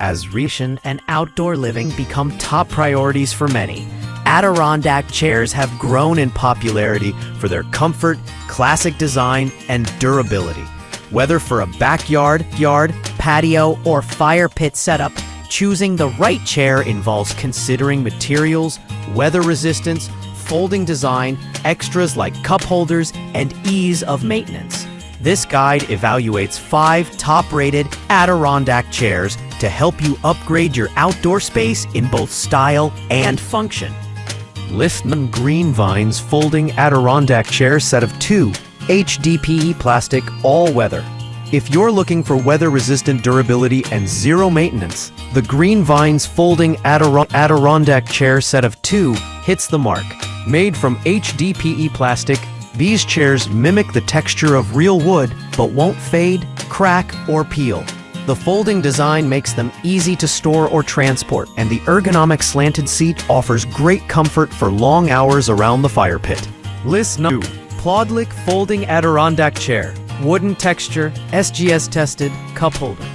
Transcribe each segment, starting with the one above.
As recreation and outdoor living become top priorities for many, Adirondack chairs have grown in popularity for their comfort, classic design, and durability. Whether for a backyard, patio, or fire pit setup, choosing the right chair involves considering materials, weather resistance, folding design, extras like cup holders, and ease of maintenance. This guide evaluates 5 top-rated Adirondack chairs to help you upgrade your outdoor space in both style and function. List 1. Green Vines Folding Adirondack Chair Set of 2, HDPE Plastic All-Weather. If you're looking for weather-resistant durability and zero maintenance, the Green Vines Folding Adirondack Chair Set of 2 hits the mark. Made from HDPE plastic, these chairs mimic the texture of real wood, but won't fade, crack, or peel. The folding design makes them easy to store or transport, and the ergonomic slanted seat offers great comfort for long hours around the fire pit. List 2. Plodlick Folding Adirondack Chair. Wooden texture, SGS tested, cup holder.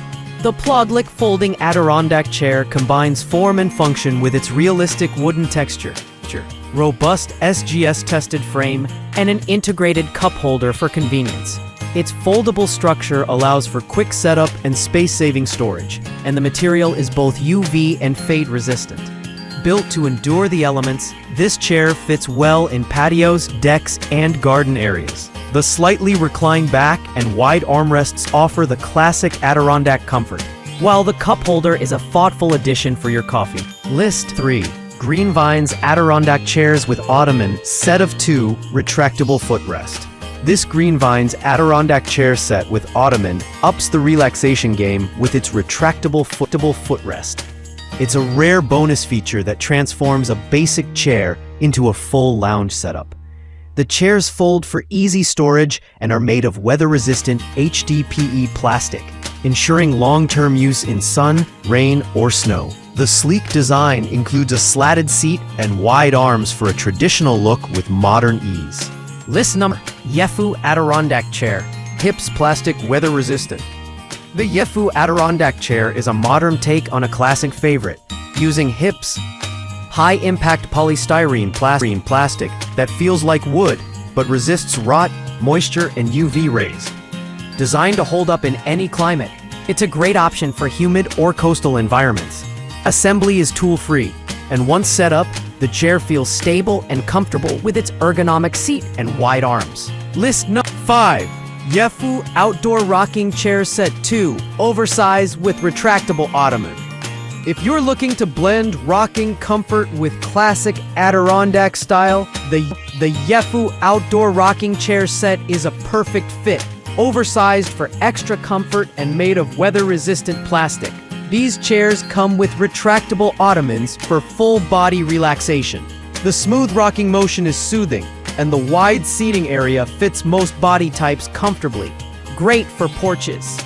The Plodlick Folding Adirondack Chair combines form and function with its realistic wooden texture, robust SGS tested frame, and an integrated cup holder for convenience. Its foldable structure allows for quick setup and space-saving storage, and the material is both UV and fade resistant. Built to endure the elements, this chair fits well in patios, decks, and garden areas. The slightly reclined back and wide armrests offer the classic Adirondack comfort, while the cup holder is a thoughtful addition for your coffee. List 3. Green Vines Adirondack Chairs with Ottoman Set of 2 Retractable Footrest. This Green Vines Adirondack chair set with Ottoman ups the relaxation game with its retractable footrest. It's a rare bonus feature that transforms a basic chair into a full lounge setup. The chairs fold for easy storage and are made of weather-resistant HDPE plastic, ensuring long-term use in sun, rain, or snow. The sleek design includes a slatted seat and wide arms for a traditional look with modern ease. List number: Yefu Adirondack Chair. Hips Plastic Weather Resistant. The Yefu Adirondack Chair is a modern take on a classic favorite, using Hips high-impact polystyrene plastic that feels like wood but resists rot, moisture, and UV rays. Designed to hold up in any climate, it's a great option for humid or coastal environments. Assembly is tool-free, and once set up, the chair feels stable and comfortable with its ergonomic seat and wide arms. List 5. Yefu Outdoor Rocking Chair Set 2, Oversized with Retractable Ottoman. If you're looking to blend rocking comfort with classic Adirondack style, the Yefu Outdoor Rocking Chair Set is a perfect fit. Oversized for extra comfort and made of weather-resistant plastic. These chairs come with retractable ottomans for full body relaxation. The smooth rocking motion is soothing, and the wide seating area fits most body types comfortably. Great for porches,